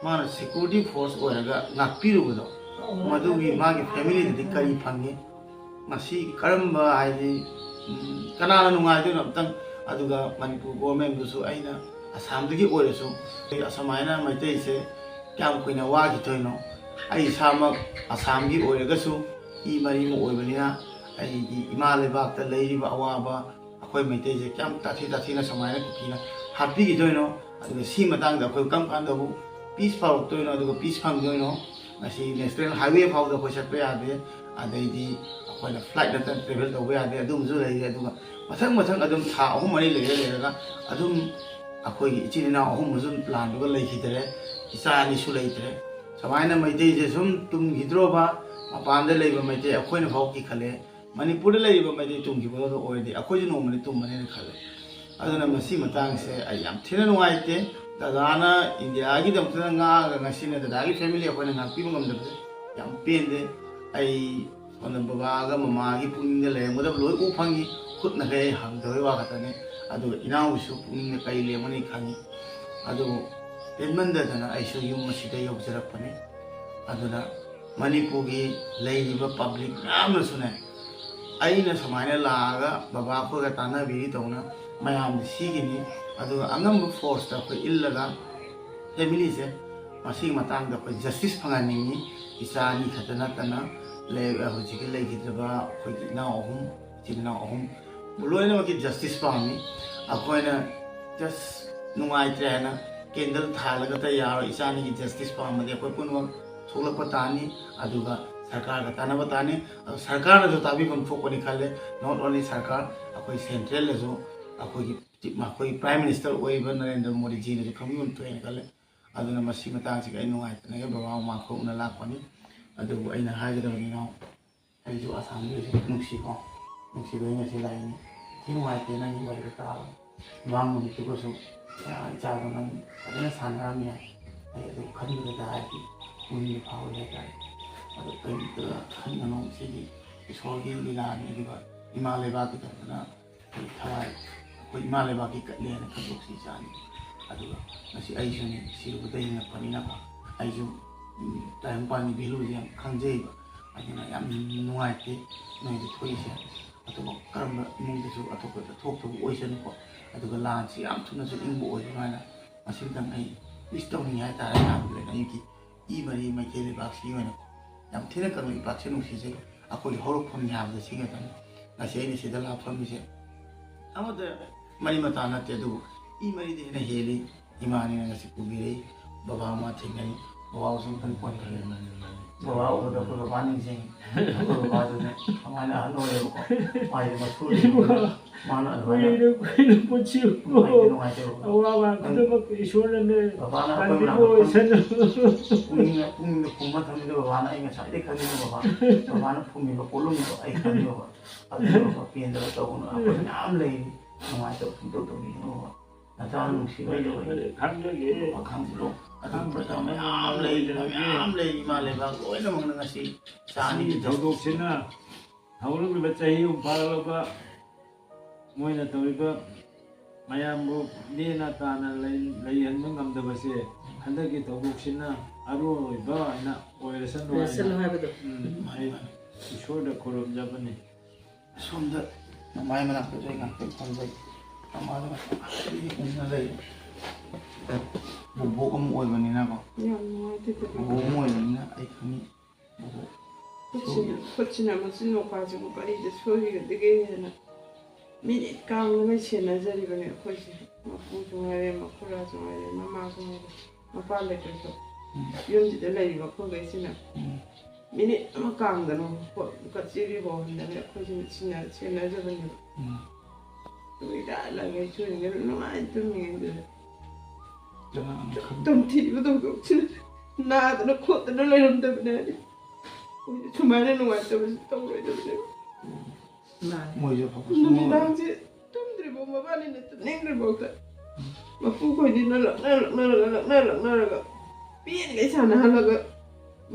ꯃꯥꯅ ꯁꯦꯀ꯭ꯌꯨꯔꯤꯇꯤ ꯐꯣꯔꯁ ꯑꯣꯏꯔꯒ ꯉꯥꯛꯄꯤꯔꯨꯕꯗꯣ ꯃꯗꯨꯒꯤ ꯃꯥꯒꯤ ꯐꯦꯃꯤꯂꯤꯗꯗꯤ ꯀꯔꯤ ꯐꯪꯉꯤ ꯃꯁꯤ ꯀꯔꯝꯕ ꯍꯥꯏꯗꯤ ꯀꯅꯥꯅ ꯅꯨꯡꯉꯥꯏꯗꯣꯏꯅꯣ ꯑꯝꯇꯪ ꯑꯗꯨꯒ ꯃꯅꯤꯄꯨꯔ ꯒꯣꯔꯃꯦꯟꯕꯨꯁꯨ ꯑꯩꯅ ꯑꯁꯥꯝꯗꯒꯤ ꯑꯣꯏꯔꯁꯨ ꯑꯁꯨꯃꯥꯏꯅ ꯃꯩꯇꯩꯁꯦ ꯀꯌꯥꯝ ꯀꯨꯏꯅ ꯋꯥꯈꯤꯗꯣꯏꯅꯣ ꯑꯩ ꯏꯁꯥꯃꯛ ꯑꯁꯥꯝꯒꯤ ꯑꯣꯏꯔꯒꯁꯨ ꯏ ꯃꯔꯤꯃ ꯑꯣꯏꯕꯅꯤꯅ ꯑꯩꯒꯤ ꯏꯃꯥ ꯂꯩꯕꯥꯛꯇ ꯂꯩꯔꯤꯕ ꯑꯋꯥꯕ ꯑꯩꯈꯣꯏ ꯃꯩꯇꯩꯁꯦ ꯀꯌꯥꯝ ꯇꯥꯊꯤꯅ ꯁꯨꯃꯥꯏꯅ ꯀꯨꯀꯤꯅ ꯍꯥꯠꯄꯤꯈꯤꯗꯣꯏꯅꯣ ꯑꯗꯨꯒ ꯁꯤ ꯃꯇꯥꯡꯗ ꯑꯩꯈꯣꯏ ꯀꯔꯝ ꯀꯥꯟꯗꯕꯨ ꯄꯤꯁ ꯐꯥꯎꯔꯛꯇꯣꯏꯅꯣ ꯑꯗꯨꯒ ꯄꯤꯁ ꯐꯪꯗꯣꯏꯅꯣ ꯉꯁꯤ ꯅꯦꯁꯅꯦꯜ ꯍꯥꯏꯋꯦ ꯐꯥꯎꯗ ꯑꯩꯈꯣꯏ ꯆꯠꯄ ꯌꯥꯗꯦ ꯑꯗꯩꯗꯤ ꯑꯩꯈꯣꯏꯅ ꯐ꯭ꯂꯥꯏꯠ ꯅꯠꯇ ꯇ꯭ꯔꯦꯚꯦꯜ ꯇꯧꯕ ꯌꯥꯗꯦ ꯑꯗꯨꯝꯕꯁꯨ ꯂꯩꯔꯤ ꯑꯗꯨꯒ ꯃꯊꯪ ꯑꯗꯨꯝ ꯊꯥ 3-4 ꯂꯩꯔꯒ ꯑꯗꯨꯝ ꯑꯩꯈꯣꯏꯒꯤ ꯏꯆꯤꯜ ꯏꯅꯥꯎ ꯑꯍꯨꯝꯁꯨ ꯂꯥꯟꯗꯨꯒ ꯂꯩꯈꯤꯗ꯭ꯔꯦ ꯏꯆꯥ ꯑꯅꯤꯁꯨ ꯂꯩꯇ꯭ꯔꯦ ꯁꯨꯃꯥꯏꯅ ꯃꯩꯇꯩꯁꯦ ꯁꯨꯝ ꯇꯨꯝꯈꯤꯗ꯭ꯔꯣꯕ ꯃꯄꯥꯟꯗ ꯂꯩꯕ ꯃꯩꯇꯩ ꯑꯩꯈꯣꯏꯅ ꯐꯥꯎ ꯀꯤꯈꯠꯂꯦ ꯃꯅꯤꯄꯨꯔꯗ ꯂꯩꯔꯤꯕ ꯃꯩꯇꯩ ꯇꯨꯝꯈꯤꯕꯗꯣ ꯑꯣꯏꯔꯗꯤ ꯑꯩꯈꯣꯏꯁꯨ ꯅꯣꯡꯃꯗꯤ ꯇꯨꯝꯕꯅꯦꯅ ꯈꯜꯂꯦ ꯑꯗꯨꯅ ꯃꯁꯤ ꯃꯇꯥꯡꯁꯦ ꯑꯩ ꯌꯥꯝ ꯊꯤꯅ ꯅꯨꯡꯉꯥꯏꯇꯦ ꯗꯗꯥꯅ ꯏꯟꯗꯤꯌꯥꯒꯤꯗꯃꯛꯇ ꯉꯥꯡꯉꯒ ꯉꯁꯤꯅ ꯗꯗꯥꯒꯤ ꯐꯦꯃꯤꯂꯤ ꯑꯩꯈꯣꯏꯅ ꯉꯥꯛꯄꯤꯕ ꯉꯝꯗꯕꯁꯦ ꯌꯥꯝ ꯄꯦꯟꯗꯦ ꯑꯩ ꯁꯣꯝꯗ ꯕꯕꯥꯒ ꯃꯃꯥꯒꯤ ꯄꯨꯛꯅꯤꯡꯗ ꯂꯩꯔꯝꯒꯗꯕ ꯂꯣꯏ ꯎ ꯐꯪꯉꯤ ꯈꯨꯠꯅꯈꯩ ꯑꯩ ꯍꯪꯗꯕꯩ ꯋꯥ ꯈꯛꯇꯅꯤ ꯑꯗꯨꯒ ꯏꯅꯥꯎꯒꯤꯁꯨ ꯄꯨꯛꯅꯤꯡꯗ ꯀꯔꯤ ꯂꯩꯔꯝꯒꯅꯤ ꯈꯪꯉꯤ ꯑꯗꯨꯕꯨ ꯄꯦꯟꯃꯟꯗꯗꯅ ꯑꯩꯁꯨ ꯌꯨꯝ ꯑꯁꯤꯗ ꯌꯧꯖꯔꯛꯄꯅꯤ ꯑꯗꯨꯅ ꯃꯅꯤꯄꯨꯔꯒꯤ ꯂꯩꯔꯤꯕ ꯄꯕ꯭ꯂꯤꯛ ꯃꯌꯥꯝꯅꯁꯨꯅꯦ ꯑꯩꯅ ꯁꯨꯃꯥꯏꯅ ꯂꯥꯛꯑꯒ ꯕꯕꯥ ꯑꯩꯈꯣꯏꯒ ꯇꯥꯟꯅꯕꯤꯔꯤ ꯇꯧꯅ ꯃꯌꯥꯝꯗꯤ ꯁꯤꯒꯤꯅꯤ ꯑꯗꯨꯒ ꯑꯉꯝꯕ ꯐꯣꯔꯁꯇ ꯑꯩꯈꯣꯏ ꯏꯜꯂꯒ ꯐꯦꯃꯤꯂꯤꯁꯦ ꯃꯁꯤꯒꯤ ꯃꯇꯥꯡꯗ ꯑꯩꯈꯣꯏ ꯖꯁꯇꯤꯁ ꯐꯪꯍꯟꯅꯤꯡꯉꯤ ꯏꯆꯥ ꯑꯅꯤ ꯈꯛꯇ ꯅꯠꯇꯅ ꯍꯧꯖꯤꯛꯀꯤ ꯂꯩꯈꯤꯗ꯭ꯔꯕ ꯑꯩꯈꯣꯏꯒꯤ ꯏꯅꯥꯎ ꯑꯍꯨꯝ ꯏꯆꯤꯜ ꯏꯅꯥꯎ ꯑꯍꯨꯝ ꯂꯣꯏꯅꯃꯛꯀꯤ ꯖꯁꯇꯤꯁ ꯄꯥꯝꯃꯤ ꯑꯩꯈꯣꯏꯅ ꯖꯁ ꯅꯨꯡꯉꯥꯏꯇ꯭ꯔꯦ ꯍꯥꯏꯅ ꯀꯦꯟꯗꯜ ꯊꯥꯜꯂꯒꯇ ꯌꯥꯔꯣꯏ ꯏꯆꯥ ꯑꯅꯤꯒꯤ ꯖꯁꯇꯤꯁ ꯄꯥꯝꯃꯗꯤ ꯑꯩꯈꯣꯏ ꯄꯨꯝꯅꯃꯛ ꯊꯣꯛꯂꯛꯄ ꯇꯥꯅꯤ ꯑꯗꯨꯒ ꯁꯔꯀꯥꯔꯒ ꯇꯥꯟꯅꯕ ꯇꯥꯅꯤ ꯑꯗꯨ ꯁꯔꯀꯥꯔꯅꯁꯨ ꯇꯥꯕꯤꯐꯝ ꯊꯣꯛꯄꯅꯤ ꯈꯜꯂꯦ ꯅꯣꯠ ꯑꯣꯟꯂꯤ ꯁꯔꯀꯥꯔ ꯑꯩꯈꯣꯏ ꯁꯦꯟꯇ꯭ꯔꯦꯜꯅꯁꯨ ꯑꯩꯈꯣꯏꯒꯤ ꯄ꯭ꯔꯥꯏꯝ ꯃꯤꯅꯤꯁꯇꯔ ꯑꯣꯏꯔꯤꯕ ꯅꯔꯦꯟꯗ꯭ꯔ ꯃꯣꯗꯤꯖꯤꯅꯁꯨ ꯈꯪꯕꯤꯐꯝ ꯊꯣꯛꯑꯦꯅ ꯈꯜꯂꯦ ꯑꯗꯨꯅ ꯃꯁꯤ ꯃꯇꯥꯡꯁꯤꯒ ꯑꯩ ꯅꯨꯡꯉꯥꯏꯇꯅ ꯕꯕꯥ ꯃꯃꯥ ꯈꯣꯛꯅ ꯂꯥꯛꯄꯅꯤ ꯑꯗꯨꯕꯨ ꯑꯩꯅ ꯍꯥꯏꯒꯗꯕꯅꯤꯅ ꯑꯩꯁꯨ ꯑꯁꯥꯝꯒꯤꯁꯨ ꯅꯨꯡꯁꯤꯀꯣ ꯅꯨꯡꯁꯤꯕꯩ ꯉꯁꯤ ꯂꯥꯛꯏꯅꯤ ꯊꯤ ꯅꯨꯡꯉꯥꯏꯇꯦ ꯅꯪꯒꯤ ꯋꯥꯔꯤꯗꯣ ꯇꯥꯕ ꯃꯃꯥꯡ ꯅꯨꯃꯤꯠꯇꯨꯒꯁꯨ ꯏꯆꯥꯗꯣ ꯅꯪ ꯐꯖꯅ ꯁꯥꯟꯅꯔꯝꯃꯤ ꯌꯥꯏ ꯑꯩ ꯑꯗꯨ ꯈꯟꯕꯗ ꯍꯥꯏꯗꯤ ꯄꯨꯛꯅꯤꯡ ꯐꯥꯎꯏ ꯍꯥꯏꯇꯥꯔꯦ ꯑꯗꯨ ꯀꯔꯤꯝꯇ ꯈꯟꯒꯅꯣ ꯁꯤꯗꯤ ꯏꯁꯣꯔꯒꯤ ꯂꯤꯂꯥꯅꯤ ꯑꯗꯨꯒ ꯏꯃꯥ ꯂꯩꯕꯥꯛꯀꯤꯗꯃꯛꯇꯅ ꯑꯩꯈꯣꯏ ꯊꯋꯥꯏ ꯑꯩꯈꯣꯏ ꯏꯃꯥ ꯂꯩꯕꯥꯛꯀꯤ ꯀꯠꯂꯦꯅ ꯈꯟꯗꯣꯛꯁꯤ ꯏꯆꯥꯅꯤ ꯑꯗꯨꯒ ꯉꯁꯤ ꯑꯩꯁꯨꯅꯤ ꯁꯤꯔꯨꯕꯗ ꯍꯤꯡꯉꯛꯄꯅꯤꯅꯀꯣ ꯑꯩꯁꯨ ꯇꯥꯏꯕꯪꯄꯥꯟꯒꯤ ꯚꯦꯂꯨꯁꯦ ꯌꯥꯝ ꯈꯪꯖꯩꯕ ꯑꯗꯨꯅ ꯌꯥꯝ ꯅꯨꯡꯉꯥꯏꯇꯦ ꯅꯣꯏꯗ ꯊꯣꯛꯏꯁꯦ ꯑꯇꯣꯞꯄ ꯀꯔꯝꯕ ꯏꯃꯨꯡꯗꯁꯨ ꯑꯇꯣꯞꯄꯗ ꯊꯣꯛꯇꯕ ꯑꯣꯏꯁꯅꯨꯀꯣ ꯑꯗꯨꯒ ꯂꯥꯟꯁꯤ ꯌꯥꯝ ꯊꯨꯅꯁꯨ ꯏꯪꯕ ꯑꯣꯏꯁꯅꯨ ꯍꯥꯏꯅ ꯃꯁꯤꯃꯇꯪ ꯑꯩ ꯋꯤꯁ ꯇꯧꯅꯤꯡꯉꯤ ꯍꯥꯏꯇꯥꯔꯦ ꯌꯥꯝꯅ ꯑꯩꯒꯤ ꯏ ꯃꯔꯤ ꯃꯩꯇꯩ ꯂꯩꯕꯥꯛꯁꯤꯒꯤ ꯑꯣꯏꯅ ꯌꯥꯝ ꯊꯤꯅ ꯀꯪꯂꯩ ꯄꯥꯛꯁꯦ ꯅꯨꯡꯁꯤꯖꯩ ꯑꯩꯈꯣꯏꯒꯤ ꯍꯧꯔꯛꯐꯝ ꯌꯥꯕꯗ ꯁꯤ ꯉꯥꯛꯇꯅꯤ ꯉꯁꯤ ꯑꯩꯅ ꯁꯤꯗ ꯂꯥꯛꯐꯝꯃꯤꯁꯦ ꯑꯃꯗ ꯃꯔꯤ ꯃꯇꯥ ꯅꯠꯇꯦ ꯑꯗꯨꯕꯨ ꯏ ꯃꯔꯤꯗ ꯍꯦꯟꯅ ꯍꯦꯜꯂꯤ ꯏꯃꯥꯅꯤꯅ ꯉꯁꯤ ꯄꯨꯕꯤꯔꯛꯏ ꯕꯕꯥ ꯃꯃꯥ ꯊꯦꯡꯅꯩ ꯕꯕꯥꯁꯨ ꯑꯃꯨꯛꯇꯪ ꯄꯣꯟꯊꯔꯦ ꯕꯕꯥ ꯎꯕꯗ ꯑꯩꯈꯣꯏ ꯕꯕꯥ ꯅꯤꯡꯁꯤꯡꯉꯤ ꯑꯩꯈꯣꯏ ꯕꯕꯥꯗꯨꯅꯦ ꯀꯃꯥꯏꯅ ꯑꯍꯜ ꯑꯣꯏꯌꯦꯕꯀꯣ ꯃꯥꯒꯤ ꯃꯁꯨ ꯃꯥꯅ ꯑꯗꯨꯃꯥꯏꯅ ꯅꯨꯡꯉꯥꯏꯇꯦꯕ ꯕꯕꯥꯅ ꯄꯨꯛꯅꯤꯡꯗ ꯐꯨꯝꯕ ꯊꯝꯃꯤꯗ ꯕꯕꯥꯅ ꯑꯩ ꯉꯁꯥꯏꯗꯩ ꯈꯪꯉꯤꯕ ꯕꯕꯥꯅ ꯐꯨꯝꯃꯤꯕ ꯄꯣꯠꯂꯨꯝꯗꯣ ꯑꯩ ꯈꯪꯉꯤꯕ ꯑꯗꯨꯒ ꯄꯦꯟꯗꯕ ꯇꯧꯒꯅꯨ ꯑꯩꯈꯣꯏ ꯃꯌꯥꯝ ꯂꯩꯔꯤ ꯅꯨꯡꯉꯥꯏꯇꯕ ꯁꯨꯡꯇꯧ ꯇꯧꯕꯤꯒꯅꯨ ꯅꯆꯥ ꯅꯨꯡꯁꯤꯕꯩꯗꯣ ꯈꯪꯖꯤꯜꯂꯣ ꯑꯗꯨ ꯄ꯭ꯔꯖꯥ ꯃꯌꯥꯝ ꯂꯩ ꯏꯃꯥ ꯂꯩꯕꯥꯛ ꯂꯣꯏꯅꯃꯛꯅ ꯉꯁꯤ ꯁꯤꯒꯤ ꯊꯧꯗꯣꯛꯁꯤꯅ ꯍꯧꯔꯛꯂꯤꯕ ꯆꯍꯤ ꯑꯍꯨꯝ ꯐꯥꯔꯛꯂꯕ ꯃꯣꯏꯅ ꯇꯧꯔꯤꯕ ꯃꯌꯥꯝꯕꯨ ꯅꯦꯅ ꯇꯥꯅ ꯂꯩꯍꯟꯕ ꯉꯝꯗꯕꯁꯦ ꯍꯟꯗꯛꯀꯤ ꯊꯧꯗꯣꯛꯁꯤꯅ ꯑꯔꯣꯏꯕ ꯑꯣꯏꯅ ꯑꯣꯏꯔꯁꯅꯨ ꯍꯥꯏꯕꯗꯣ ꯑꯩ ꯏꯁꯣꯔꯗ ꯈꯨꯔꯨꯝꯖꯕꯅꯤ ꯁꯣꯝꯗ ꯃꯃꯥꯏ ꯃꯅꯥꯛꯇꯁꯨ ꯑꯩ ꯉꯥꯛꯇꯪ ꯐꯝꯖꯩ ꯃꯃꯥꯗ ꯉꯁꯥꯏꯗꯒꯤ ꯎꯅ ꯂꯩ ꯕꯣꯕꯣꯛ ꯑꯃ ꯑꯣꯏꯕꯅꯤꯅꯀꯣ ꯌꯥꯝ ꯅꯨꯡꯉꯥꯏꯇꯦ ꯕꯣꯕꯣꯛ ꯑꯃ ꯑꯣꯏꯕꯅꯤꯅ ꯑꯩ ꯈꯪꯉꯤ ꯕꯣꯕꯣꯛ ꯈꯨꯠꯁꯤꯅ ꯃꯆꯤꯟ ꯃꯧꯄꯥꯁꯤꯕꯨ ꯀꯔꯤꯗ ꯁꯣꯏꯒꯗꯒꯦꯅ ꯃꯤꯅꯤꯠ ꯀꯥꯡꯉꯩ ꯁꯦꯟꯅꯖꯔꯤꯕꯅꯦ ꯑꯩꯈꯣꯏꯁꯦ ꯃꯄꯨꯁꯨ ꯉꯥꯏꯔꯦ ꯃꯈꯨꯔꯥꯁꯨ ꯉꯥꯏꯔꯦ ꯃꯃꯥꯁꯨ ꯉꯥꯏꯔꯦ ꯃꯄꯥ ꯂꯩꯇ꯭ꯔꯁꯨ ꯌꯨꯝꯁꯤꯗ ꯂꯩꯔꯤꯕ ꯑꯩꯈꯣꯏꯈꯩꯁꯤꯅ ꯃꯤꯅꯤꯠ ꯑꯃ ꯀꯥꯡꯗꯅ ꯀꯆꯦꯔꯤ ꯍꯣꯍꯟꯗꯅ ꯑꯩꯈꯣꯏꯁꯤꯅ ꯁꯦꯟꯅꯖꯕꯅꯦꯕ ꯏꯔꯥꯏ ꯁꯣꯏꯔꯤꯉꯩ ꯅꯨꯡꯉꯥꯏꯅ ꯇꯨꯝꯃꯤꯉꯩꯗꯨꯗ ꯇꯝꯊꯤꯕ ꯊꯧꯗꯣꯛꯁꯤꯅ ꯅꯥꯗꯅ ꯈꯣꯠꯇꯅ ꯂꯩꯔꯝꯗꯕꯅꯦ ꯍꯥꯏꯗꯤ ꯁꯨꯃꯥꯏꯅ ꯅꯨꯡꯉꯥꯏꯇꯕꯁꯤ ꯇꯧꯔꯣꯏꯗꯕꯅꯦꯕ ꯅꯨꯃꯤꯗꯥꯡꯁꯦ ꯇꯨꯝꯗ꯭ꯔꯤꯐꯥꯎ ꯃꯕꯥꯅꯤꯅ ꯇꯨꯝꯅꯤꯡꯗ꯭ꯔꯤꯐꯥꯎꯗ ꯃꯄꯨ ꯈꯣꯏꯗꯤꯅ ꯂꯛꯅꯔꯒ ꯄꯦꯟꯒꯩ ꯁꯥꯟꯅꯍꯜꯂꯒ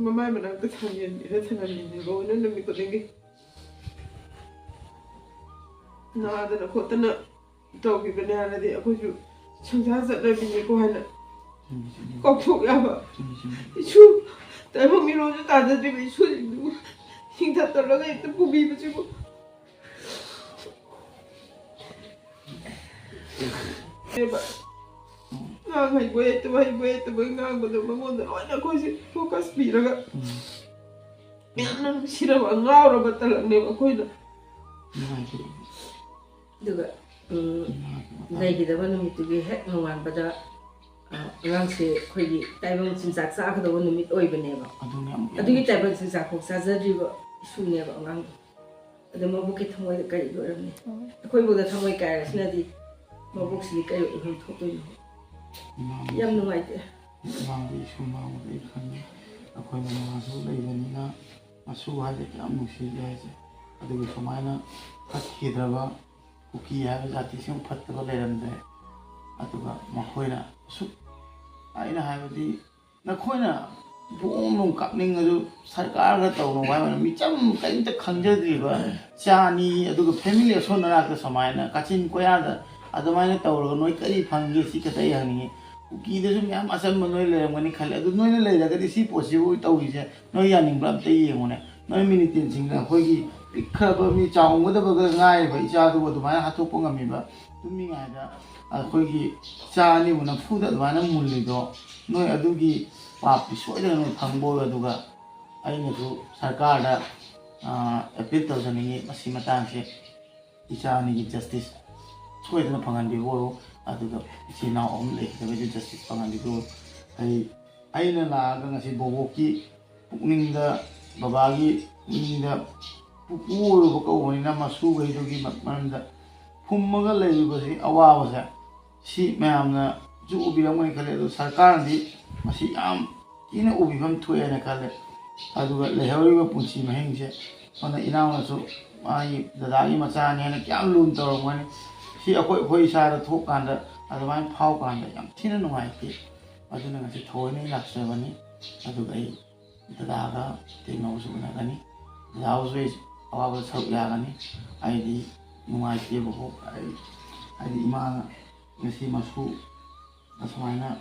ꯃꯃꯥꯏ ꯃꯅꯥꯛꯇ ꯁꯥꯟꯅꯃꯤꯟꯅꯕ ꯑꯣꯏꯅ ꯅꯨꯃꯤꯠ ꯈꯨꯗꯤꯡꯒꯤ ꯅꯥꯗꯅ ꯈꯣꯠꯇꯅ ꯇꯧꯈꯤꯕꯅꯦ ꯍꯥꯏꯔꯗꯤ ꯑꯩꯈꯣꯏꯁꯨ ꯁꯪꯁꯥꯔ ꯆꯠꯅꯕꯤꯅꯤꯀꯣ ꯍꯥꯏꯅ ꯀꯥꯎꯊꯣꯛ ꯌꯥꯕ ꯏꯁꯨ ꯇꯥꯏꯕꯪ ꯃꯤꯔꯣꯟꯁꯨ ꯇꯥꯖꯗ꯭ꯔꯤꯕ ꯏꯁꯨꯁꯤꯡꯗꯨꯕꯨ ꯍꯤꯡꯊꯠꯇꯧꯔꯒ ꯍꯦꯛꯇ ꯄꯨꯕꯤꯕꯁꯤꯕꯨ ngang hay quê tôi ngang bây giờ mà muốn nói là coi gì focus bị rồi cả nó chỉ là bằng ngao rồi bắt đầu này mà coi là ꯑꯗꯨꯒ ꯂꯩꯈꯤꯗꯕ ꯅꯨꯃꯤꯠꯇꯨꯒꯤ ꯍꯦꯛ ꯅꯣꯡꯉꯥꯟꯕꯗ ꯑꯉꯥꯡꯁꯦ ꯑꯩꯈꯣꯏꯒꯤ ꯇꯥꯏꯕꯪ ꯆꯤꯟꯖꯥꯛ ꯆꯥꯒꯗꯧꯕ ꯅꯨꯃꯤꯠ ꯑꯣꯏꯕꯅꯦꯕ ꯑꯗꯨꯒꯤ ꯇꯥꯏꯕꯪ ꯆꯤꯟꯖꯥꯛꯐꯥꯎ ꯆꯥꯖꯗ꯭ꯔꯤꯕ ꯏꯁꯨꯅꯦꯕ ꯑꯉꯥꯡꯗꯣ ꯑꯗꯣ ꯃꯕꯣꯛꯀꯤ ꯊꯃꯣꯏꯗ ꯀꯔꯤ ꯑꯣꯏꯔꯝꯅꯤ ꯑꯩꯈꯣꯏꯕꯨꯗ ꯊꯃꯣꯏ ꯀꯥꯏꯔꯁꯤꯅꯗꯤ ꯃꯕꯣꯛꯁꯤꯗꯤ ꯀꯔꯤ ꯑꯣꯏꯐꯝ ꯊꯣꯛꯇꯣꯏꯅꯣ ꯌꯥꯝ ꯅꯨꯡꯉꯥꯏꯇꯦ ꯑꯉꯥꯡꯒꯤ ꯏꯁꯨ ꯃꯥꯡꯕꯗ ꯑꯩ ꯈꯪꯉꯤ ꯑꯩꯈꯣꯏ ꯃꯃꯥꯁꯨ ꯂꯩꯕꯅꯤꯅ ꯃꯁꯨ ꯍꯥꯏꯁꯦ ꯀꯌꯥꯝ ꯅꯨꯡꯁꯤꯒꯦ ꯍꯥꯏꯁꯦ ꯑꯗꯨꯒ ꯁꯨꯃꯥꯏꯅ ꯐꯠꯈꯤꯗ꯭ꯔꯕ ꯀꯨꯀꯤ ꯍꯥꯏꯕ ꯖꯥꯇꯤꯁꯤꯡ ꯐꯠꯇꯕ ꯂꯩꯔꯝꯗ꯭ꯔꯦ ꯑꯗꯨꯒ ꯃꯈꯣꯏꯅ ꯑꯁꯨꯛ ꯑꯩꯅ ꯍꯥꯏꯕꯗꯤ ꯅꯈꯣꯏꯅ ꯕꯣꯝ ꯅꯨꯡ ꯀꯥꯞꯅꯤꯡꯉꯁꯨ ꯁꯔꯀꯥꯔꯒ ꯇꯧꯅꯕ ꯍꯥꯏꯕꯅ ꯃꯤꯆꯝ ꯀꯔꯤꯝꯇ ꯈꯪꯖꯗ꯭ꯔꯤꯕ ꯆꯥꯅꯤ ꯑꯗꯨꯒ ꯐꯦꯃꯤꯂꯤ ꯑꯁꯣꯟ ꯑꯔꯥꯛꯇ ꯁꯨꯃꯥꯏꯅ ꯀꯥꯆꯤꯟ ꯀꯣꯌꯥꯗ ꯑꯗꯨꯃꯥꯏꯅ ꯇꯧꯔꯒ ꯅꯣꯏ ꯀꯔꯤ ꯐꯪꯒꯦ ꯁꯤ ꯈꯛꯇ ꯑꯩ ꯍꯪꯅꯤꯡꯉꯤ ꯀꯨꯀꯤꯗꯁꯨ ꯃꯌꯥꯝ ꯑꯆꯝꯕ ꯅꯣꯏ ꯂꯩꯔꯝꯒꯅꯤ ꯈꯜꯂꯦ ꯑꯗꯨ ꯅꯣꯏꯅ ꯂꯩꯔꯒꯗꯤ ꯁꯤ ꯄꯣꯠꯁꯤꯕꯨ ꯇꯧꯔꯤꯁꯦ ꯅꯣꯏ ꯌꯥꯅꯤꯡꯕ꯭ꯔꯥ ꯑꯝꯇ ꯌꯦꯡꯉꯨꯅꯦ ꯅꯣꯏ ꯃꯤꯅꯤꯇꯦꯟꯁꯤꯡꯅ ꯑꯩꯈꯣꯏꯒꯤ ꯄꯤꯛꯈ꯭ꯔꯕ ꯃꯤ ꯆꯥꯎꯒꯗꯕꯒ ꯉꯥꯏꯔꯤꯕ ꯏꯆꯥꯗꯨꯕꯨ ꯑꯗꯨꯃꯥꯏꯅ ꯍꯥꯠꯇꯣꯛꯄ ꯉꯝꯃꯤꯕ ꯇꯨꯝꯃꯤꯉꯩꯗ ꯑꯩꯈꯣꯏꯒꯤ ꯏꯆꯥ ꯑꯅꯤꯕꯨ ꯅꯝꯐꯨꯗ ꯑꯗꯨꯃꯥꯏꯅ ꯃꯨꯜꯂꯤꯗꯣ ꯅꯣꯏ ꯑꯗꯨꯒꯤ ꯄꯥꯞꯇꯤ ꯁꯣꯏꯗꯅ ꯅꯣꯏ ꯐꯪꯕ ꯑꯣꯏ ꯑꯗꯨꯒ ꯑꯩꯅꯁꯨ ꯁꯔꯀꯥꯔꯗ ꯑꯦꯄꯤꯜ ꯇꯧꯖꯅꯤꯡꯉꯤ ꯃꯁꯤ ꯃꯇꯥꯡꯁꯦ ꯏꯆꯥ ꯑꯅꯤꯒꯤ ꯖꯁꯇꯤꯁ ꯁꯣꯏꯗꯅ ꯐꯪꯍꯟꯕꯤꯕ ꯑꯣꯏꯔꯣ ꯑꯗꯨꯒ ꯏꯆꯤꯜ ꯏꯅꯥꯎ ꯑꯍꯨꯝ ꯂꯩꯈꯤꯗꯕꯒꯤ ꯖꯁꯇꯤꯁ ꯐꯪꯍꯟꯕꯤꯕ ꯑꯣꯏꯔꯣ ꯑꯩꯅ ꯂꯥꯛꯑꯒ ꯉꯁꯤ ꯕꯣꯕꯣꯛꯀꯤ ꯄꯨꯛꯅꯤꯡꯗ ꯕꯕꯥꯒꯤ ꯄꯨꯛꯅꯤꯡꯗ ꯄꯨꯄꯨ ꯑꯣꯏꯔꯨꯕ ꯀꯧꯕꯅꯤꯅ ꯃꯁꯨꯈꯩꯗꯨꯒꯤ ꯃꯔꯝꯗ ꯐꯨꯝꯃꯒ ꯂꯩꯔꯤꯕꯁꯤ ꯑꯋꯥꯕꯁꯦ ꯁꯤ ꯃꯌꯥꯝꯅꯁꯨ ꯎꯕꯤꯔꯝꯒꯅꯤ ꯈꯜꯂꯦ ꯑꯗꯨ ꯁꯔꯀꯥꯔꯅꯗꯤ ꯃꯁꯤ ꯌꯥꯝ ꯊꯤꯅ ꯎꯕꯤꯐꯝ ꯊꯣꯛꯑꯦꯅ ꯈꯜꯂꯦ ꯑꯗꯨꯒ ꯂꯩꯍꯧꯔꯤꯕ ꯄꯨꯟꯁꯤ ꯃꯍꯤꯡꯁꯦ ꯁꯣꯝꯗ ꯏꯅꯥꯎꯅꯁꯨ ꯃꯥꯒꯤ ꯗꯗꯥꯒꯤ ꯃꯆꯥꯅꯤ ꯍꯥꯏꯅ ꯀꯌꯥꯝ ꯂꯨꯅ ꯇꯧꯔꯝꯒꯅꯤ ꯁꯤ ꯑꯩꯈꯣꯏ ꯏꯁꯥꯗ ꯊꯣꯛꯀꯥꯟꯗ ꯑꯗꯨꯃꯥꯏꯅ ꯐꯥꯎꯀꯥꯟꯗ ꯌꯥꯝ ꯊꯤꯅ ꯅꯨꯡꯉꯥꯏꯇꯦ ꯑꯗꯨꯅ ꯉꯁꯤ ꯊꯑꯣꯏꯅ ꯂꯥꯛꯆꯕꯅꯤ ꯑꯗꯨꯒ ꯑꯩ ꯗꯗꯥꯒ ꯇꯦꯡꯅꯧꯁꯨ ꯎꯅꯒꯅꯤ ꯗꯗꯥꯕꯨꯁꯨ ꯑꯩ ꯑꯋꯥꯕꯗ ꯁꯔꯨꯛ ꯌꯥꯒꯅꯤ ꯑꯩꯗꯤ ꯅꯨꯡꯉꯥꯏꯇꯦꯕꯀꯣ ꯍꯥꯏꯗꯤ ꯏꯃꯥꯅ ꯉꯁꯤ ꯃꯁꯨ ꯑꯁꯨꯃꯥꯏꯅ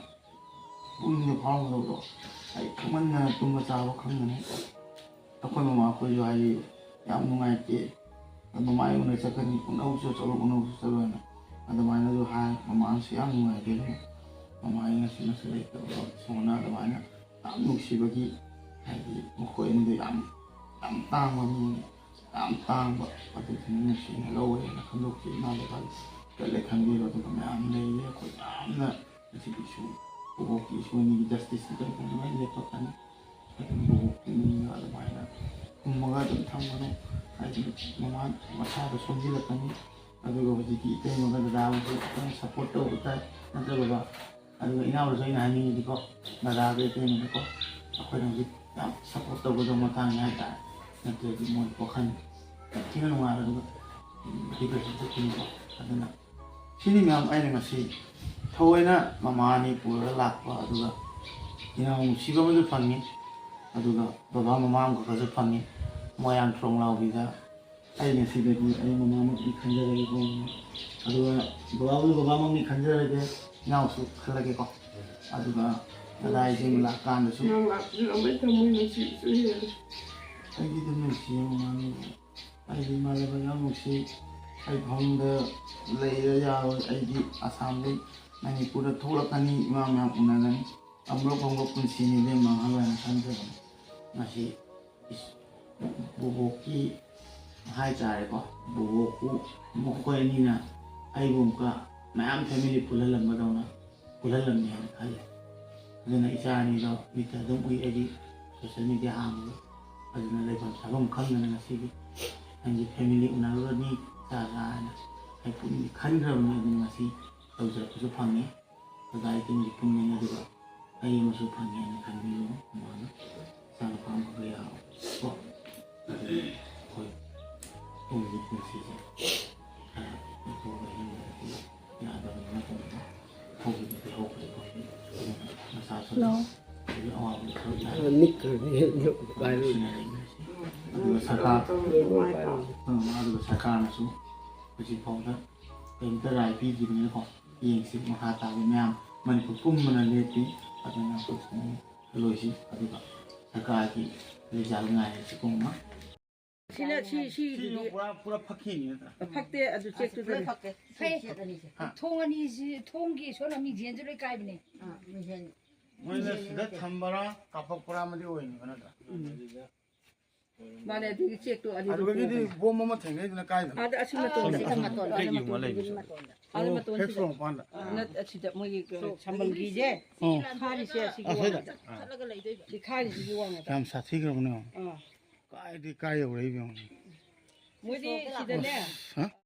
ꯄꯨꯛꯅꯤꯡꯗ ꯐꯥꯎꯒꯗꯕꯗꯣ ꯑꯩ ꯈꯪꯃꯟꯗꯅ ꯇꯨꯝꯕ ꯆꯥꯕ ꯈꯪꯒꯅꯤ ꯑꯩꯈꯣꯏ ꯃꯃꯥ ꯑꯩꯈꯣꯏꯁꯨ ꯍꯥꯏꯗꯤ ꯌꯥꯝ ꯅꯨꯡꯉꯥꯏꯇꯦ ꯃꯃꯥ ꯎꯅ ꯆꯠꯀꯅꯤ ꯎꯅꯧꯁꯨ ꯆꯠꯂꯣ ꯎꯅꯧꯁꯨ ꯆꯠꯂꯣꯅ ꯑꯗꯨꯃꯥꯏꯅꯁꯨ ꯍꯥꯏ ꯃꯃꯥꯅꯁꯨ ꯌꯥꯝ ꯅꯨꯡꯉꯥꯏꯇꯦ ꯑꯗꯨꯅ ꯃꯃꯥꯒꯤ ꯉꯁꯤ ꯂꯩꯇꯕ ꯁꯣꯝꯅ ꯑꯗꯨꯃꯥꯏꯅ ꯌꯥꯝ ꯅꯨꯡꯁꯤꯕꯒꯤ ꯍꯥꯏꯗꯤ ꯃꯈꯣꯏ ꯑꯅꯤꯗꯨ ꯌꯥꯝ ꯇꯥꯡꯕ ꯃꯤꯅꯤ ꯌꯥꯝ ꯇꯥꯡꯕ ꯑꯗꯨꯗꯨꯅ ꯅꯨꯡꯁꯤꯅ ꯂꯧꯋꯦꯅ ꯈꯟꯗꯣꯛꯈꯤ ꯏꯃꯥ ꯕꯕꯥꯒꯤ ꯀꯠꯂꯦ ꯈꯟꯕꯤꯔꯣ ꯑꯗꯨꯒ ꯃꯌꯥꯝ ꯂꯩꯔꯦ ꯑꯩꯈꯣꯏ ꯌꯥꯝꯅ ꯉꯁꯤꯒꯤ ꯏꯁꯨ ꯕꯣꯕꯣꯛꯀꯤ ꯏꯁꯨ ꯑꯅꯤꯒꯤ ꯖꯁꯇꯤꯁ ꯑꯗꯨꯃꯥꯏꯅ ꯂꯦꯞꯄꯛꯀꯅꯤ ꯑꯗꯨꯝ ꯕꯣꯕꯣꯛꯀꯤ ꯃꯤꯅ ꯑꯗꯨꯃꯥꯏꯅ ꯀꯨꯝꯃꯒ ꯑꯗꯨꯝ ꯊꯝꯒꯅꯨ ꯍꯥꯏꯗꯤ ꯃꯃꯥ ꯃꯁꯥꯗ ꯁꯣꯟꯖꯤꯜꯂꯛꯀꯅꯤ ꯑꯗꯨꯒ ꯍꯧꯖꯤꯛꯀꯤ ꯏꯇꯩꯃꯒ ꯗꯗꯥꯕꯨꯁꯨ ꯈꯤꯇꯪ ꯁꯞꯄꯣꯔꯠ ꯇꯧꯕ ꯇꯥꯏ ꯅꯠꯇ꯭ꯔꯕ ꯑꯗꯨꯒ ꯏꯅꯥꯎꯗꯁꯨ ꯑꯩꯅ ꯍꯥꯏꯅꯤꯡꯉꯤꯗꯤꯀꯣ ꯗꯗꯥꯒ ꯏꯇꯩꯃꯒꯀꯣ ꯑꯩꯈꯣꯏꯅ ꯍꯧꯖꯤꯛ ꯌꯥꯝ ꯁꯞꯄꯣꯔꯠ ꯇꯧꯒꯗꯕ ꯃꯇꯥꯡꯅꯤ ꯍꯥꯏꯇꯥꯔꯦ ꯅꯠꯇ꯭ꯔꯗꯤ ꯃꯣꯏ ꯋꯥꯈꯜ ꯌꯥꯝ ꯊꯤꯅ ꯅꯨꯡꯉꯥꯏꯔꯦ ꯑꯗꯨꯒ ꯗꯤꯄ꯭ꯔꯦꯁꯟ ꯆꯠꯈꯤꯅꯤꯀꯣ ꯑꯗꯨꯅ ꯁꯤꯅꯤ ꯃꯌꯥꯝ ꯑꯩꯅ ꯉꯁꯤ ꯊꯑꯣꯏꯅ ꯃꯃꯥꯅꯤ ꯄꯨꯔꯒ ꯂꯥꯛꯄ ꯑꯗꯨꯒ ꯏꯅꯥꯎ ꯅꯨꯡꯁꯤꯕ ꯑꯃꯁꯨ ꯐꯪꯉꯤ ꯑꯗꯨꯒ ꯕꯕꯥ ꯃꯃꯥ ꯑꯃꯈꯛꯁꯨ ꯐꯪꯉꯤ ꯃꯣꯏꯔꯥꯡ ꯊꯣꯡꯂꯥꯎꯕꯤꯗ ꯑꯩ ꯉꯁꯤꯗꯒꯤ ꯑꯩ ꯃꯃꯥꯃꯛꯅꯤ ꯈꯟꯖꯔꯒꯦꯀꯣ ꯑꯗꯨꯒ ꯕꯕꯥꯕꯨꯁꯨ ꯕꯕꯥꯃꯛꯅꯤ ꯈꯟꯖꯔꯒꯦ ꯏꯅꯥꯎꯁꯨ ꯈꯜꯂꯒꯦꯀꯣ ꯑꯗꯨꯒ ꯗꯗꯥ ꯏꯆꯦ ꯂꯥꯛꯀꯥꯟꯗꯁꯨ ngang lạc mấy thằng mình là chị suy hiền ꯑꯩꯒꯤ ꯑꯗꯨꯝ ꯅꯨꯡꯁꯤꯌꯦ ꯃꯃꯥꯅꯤ ꯑꯩꯗꯤ ꯏꯃꯥꯟꯅꯕ ꯌꯥꯝ ꯅꯨꯡꯁꯤ ꯑꯩ ꯐꯃꯨꯡꯗ ꯂꯩꯔ ꯌꯥꯔꯣꯏ ꯑꯩꯗꯤ ꯑꯁꯥꯝꯗꯩ ꯃꯅꯤꯄꯨꯔꯗ ꯊꯣꯛꯂꯛꯀꯅꯤ ꯏꯃꯥ ꯃꯌꯥꯝ ꯎꯅꯒꯅꯤ ꯑꯃꯨꯔꯛ ꯐꯥꯎꯕ ꯄꯨꯟꯁꯤꯅꯤ ꯂꯦꯝ ꯃꯥꯡꯍꯜꯂꯣꯏꯅ ꯈꯟꯖꯕꯅꯤ ꯉꯁꯤ ꯕꯣꯕꯣꯛꯀꯤ ꯍꯥꯏꯇꯥꯔꯦꯀꯣ ꯕꯣꯕꯣꯛꯄꯨ ꯃꯈꯣꯏ ꯑꯅꯤꯅ ꯑꯩꯕꯨ ꯑꯃꯨꯛꯀ ꯃꯌꯥꯝ ꯐꯦꯃꯤꯂꯤ ꯄꯨꯜꯍꯜꯂꯝꯕꯗꯧꯅ ꯄꯨꯜꯍꯜꯂꯝꯃꯤ ꯍꯥꯏꯅ ꯈꯜꯂꯤ ꯑꯗꯨꯅ ꯏꯆꯥ ꯑꯅꯤꯗꯣ ꯃꯤꯠꯇ ꯑꯗꯨꯝ ꯎꯏ ꯑꯩꯒꯤ ꯁꯣꯁꯦꯜ ꯃꯤꯗꯤꯌꯥ ꯍꯥꯡꯕꯗ ꯑꯗꯨꯅ ꯂꯩꯐꯝ ꯆꯥꯐꯝ ꯈꯪꯗꯅ ꯉꯁꯤꯗꯤ ꯅꯪꯒꯤ ꯐꯦꯃꯤꯂꯤ ꯎꯅꯔꯨꯔꯅꯤ ꯆꯥ ꯍꯥꯏꯅ ꯑꯩ ꯄꯨꯛꯅꯤꯡ ꯈꯟꯈ꯭ꯔꯕꯅꯤ ꯑꯗꯨꯅ ꯉꯁꯤ ꯇꯧꯖꯔꯛꯄꯁꯨ ꯐꯪꯉꯤ ꯗꯗꯥ ꯏꯇꯨꯡꯒꯤ ꯄꯨꯟꯒꯅꯤ ꯑꯗꯨꯒ ꯑꯩ ꯑꯃꯁꯨ ꯐꯪꯉꯦ ꯍꯥꯏꯅ ꯈꯟꯕꯤꯌꯨ ꯃꯃꯥꯅ ꯏꯆꯥꯅꯨꯄꯥ ꯑꯃꯈꯛ ꯌꯥꯎ ꯀꯣ ꯑꯗꯨꯗꯤ ꯑꯩꯈꯣꯏ ꯇꯨꯡꯒꯤ ꯄꯨꯟꯁꯤꯁꯦ ꯈꯔ ꯏꯊꯣꯛꯑꯒ ꯍꯤꯡꯕꯗꯤ ꯌꯥꯗꯕꯅꯤ ꯅꯠꯇꯕꯅ ꯍꯧꯈꯤꯕꯗꯤ ꯍꯧꯈ꯭ꯔꯦꯀꯣ ꯑꯗꯨꯅ ꯃꯁꯥꯁꯨ ꯑꯗꯒꯤ ꯑꯋꯥꯕꯗ ꯈꯔ ꯑꯗꯨꯒ ꯁꯔꯀꯥꯔꯅꯁꯨ ꯍꯧꯖꯤꯛꯐꯥꯎꯗ ꯀꯔꯤꯝꯇ ꯔꯥꯏ ꯄꯤꯗ꯭ꯔꯤꯕꯅꯤꯅꯀꯣ ꯌꯦꯡꯁꯤ ꯃꯈꯥ ꯇꯥꯕ ꯃꯌꯥꯝ ꯃꯅꯤꯄꯨꯔ ꯄꯨꯝꯕꯅ ꯂꯦꯞꯄꯤ ꯑꯗꯨꯅ ꯑꯩꯈꯣꯏ ꯂꯣꯏꯁꯤ ꯑꯗꯨꯒ ꯁꯔꯀꯥꯔꯒꯤ ꯔꯤꯖꯜ ꯉꯥꯏꯔꯁꯤ ꯄꯨꯝꯅꯃꯛ 시나 시 시는 뿌라 파킹이다. 팍대 아주 잭도 팍대. 통아니 통기 소나미 젠줄을 까이네. 아 미션 뭐는 시다 참바라 까빡 뿌라마디 오이니 거나다. 만에 되게 잭도 아주 아르가기디 봄마마 탱게드나 까이다. 아드 아침마톤 아침마톤 팩스로 판다. 나 진짜 뭐이 그 잠벌기제 카리시야 시기 왕하다 이 카리시기 왕하다 참 사티그러네. 어 까이디 까이오래 이병. 뭐지 시대네 어?